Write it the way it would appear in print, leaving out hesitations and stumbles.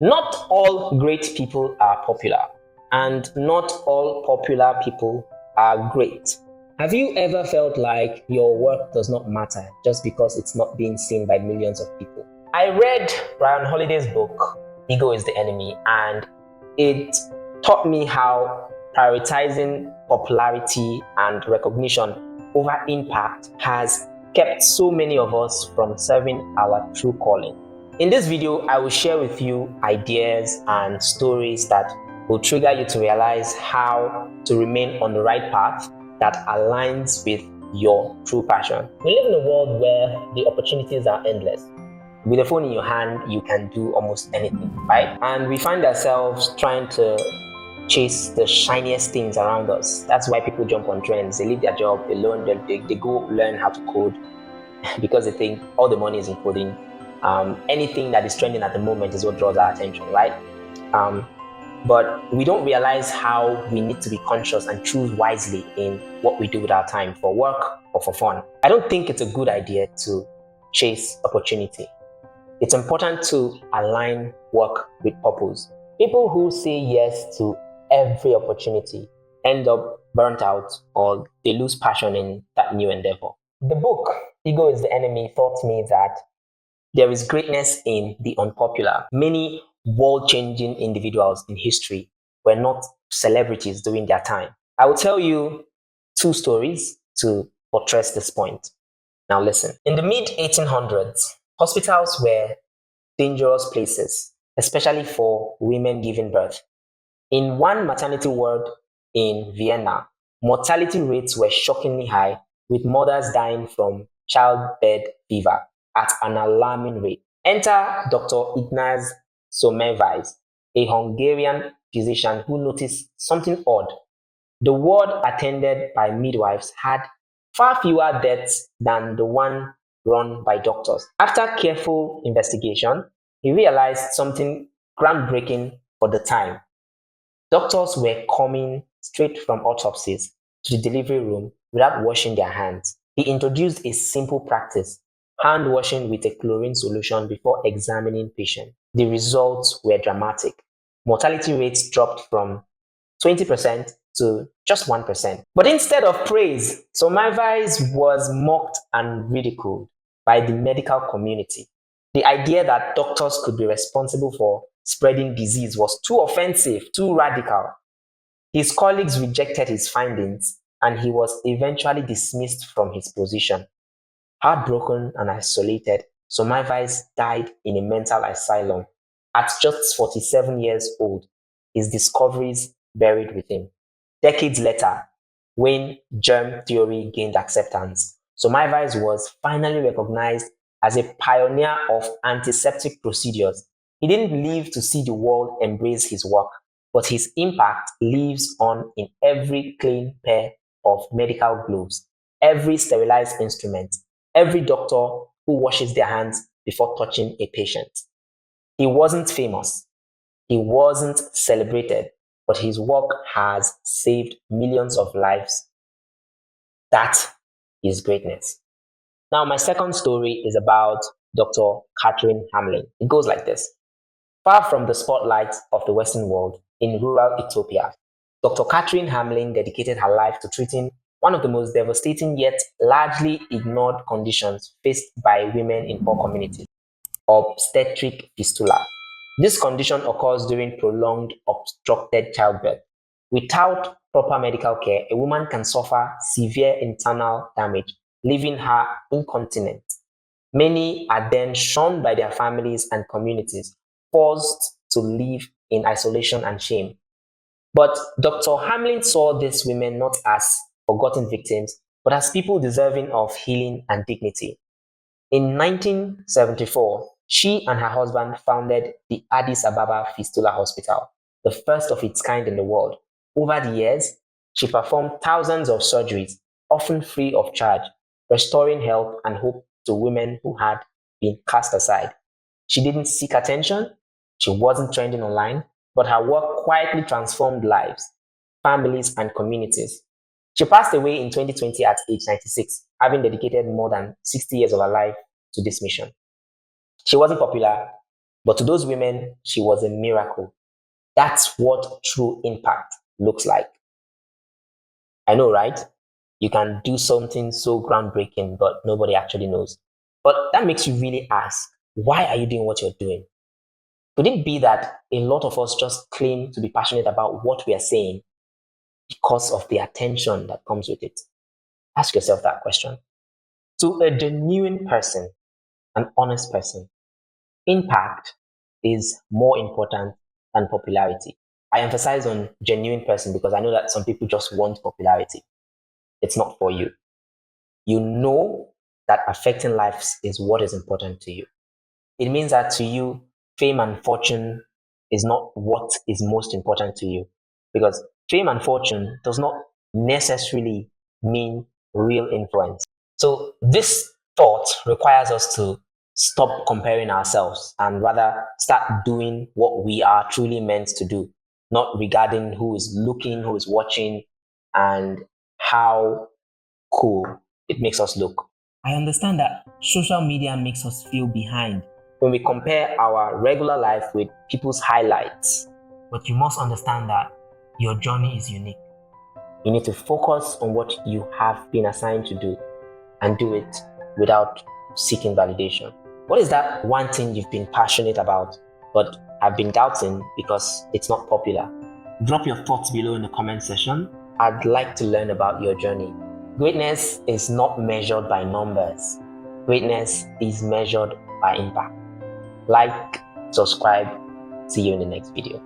Not all great people are popular, and not all popular people are great. Have you ever felt like your work does not matter just because it's not being seen by millions of people? I read Ryan Holiday's book, Ego is the Enemy, and it taught me how prioritizing popularity and recognition over impact has kept so many of us from serving our true calling. In this video, I will share with you ideas and stories that will trigger you to realize how to remain on the right path that aligns with your true passion. We live in a world where the opportunities are endless. With a phone in your hand, you can do almost anything, right? And we find ourselves trying to chase the shiniest things around us. That's why people jump on trends. They leave their job, they go learn how to code because they think all the money is in coding. Anything that is trending at the moment is what draws our attention, right? But we don't realize how we need to be conscious and choose wisely in what we do with our time, for work or for fun. I don't think it's a good idea to chase opportunity. It's important to align work with purpose. People who say yes to every opportunity end up burnt out, or they lose passion in that new endeavor. The book, Ego is the Enemy, taught me that there is greatness in the unpopular. Many world-changing individuals in history were not celebrities during their time. I will tell you two stories to buttress this point. Now listen. In the mid-1800s, hospitals were dangerous places, especially for women giving birth. In one maternity ward in Vienna, mortality rates were shockingly high, with mothers dying from childbed fever at an alarming rate. Enter Dr. Ignaz Semmelweis, a Hungarian physician who noticed something odd. The ward attended by midwives had far fewer deaths than the one run by doctors. After careful investigation, he realized something groundbreaking for the time. Doctors were coming straight from autopsies to the delivery room without washing their hands. He introduced a simple practice: hand washing with a chlorine solution before examining patients. The results were dramatic. Mortality rates dropped from 20% to just 1%. But instead of praise, Semmelweis was mocked and ridiculed by the medical community. The idea that doctors could be responsible for spreading disease was too offensive, too radical. His colleagues rejected his findings, and he was eventually dismissed from his position. Heartbroken and isolated, Semmelweis died in a mental asylum at just 47 years old, his discoveries buried with him. Decades later, when germ theory gained acceptance, Semmelweis was finally recognized as a pioneer of antiseptic procedures. He didn't live to see the world embrace his work, but his impact lives on in every clean pair of medical gloves, every sterilized instrument, every doctor who washes their hands before touching a patient. He wasn't famous, he wasn't celebrated, but his work has saved millions of lives. That is greatness. Now, my second story is about Dr. Catherine Hamlin. It goes like this. Far from the spotlight of the Western world, in rural Ethiopia, Dr. Catherine Hamlin dedicated her life to treating one of the most devastating yet largely ignored conditions faced by women in poor communities: obstetric fistula. This condition occurs during prolonged obstructed childbirth. Without proper medical care, a woman can suffer severe internal damage, leaving her incontinent. Many are then shunned by their families and communities, forced to live in isolation and shame. But Dr. Hamlin saw these women not as forgotten victims, but as people deserving of healing and dignity. In 1974, she and her husband founded the Addis Ababa Fistula Hospital, the first of its kind in the world. Over the years, she performed thousands of surgeries, often free of charge, restoring health and hope to women who had been cast aside. She didn't seek attention, she wasn't trending online, but her work quietly transformed lives, families, and communities. She passed away in 2020 at age 96, having dedicated more than 60 years of her life to this mission. She wasn't popular, But to those women, she was a miracle. That's what true impact looks like. I know, right? You can do something so groundbreaking, but nobody actually knows. But that makes you really ask, why are you doing what you're doing? Could it be that a lot of us just claim to be passionate about what we are saying because of the attention that comes with it? Ask yourself that question. To a genuine person, an honest person, impact is more important than popularity. I emphasize on genuine person because I know that some people just want popularity. It's not for you. You know that affecting lives is what is important to you. It means that to you, fame and fortune is not what is most important to you, because fame and fortune does not necessarily mean real influence. So this thought requires us to stop comparing ourselves and rather start doing what we are truly meant to do, not regarding who is looking, who is watching, and how cool it makes us look. I understand that social media makes us feel behind when we compare our regular life with people's highlights. But you must understand that your journey is unique. You need to focus on what you have been assigned to do and do it without seeking validation. What is that one thing you've been passionate about but have been doubting because it's not popular? Drop your thoughts below in the comment section. I'd like to learn about your journey. Greatness is not measured by numbers. Greatness is measured by impact. Like, subscribe. See you in the next video.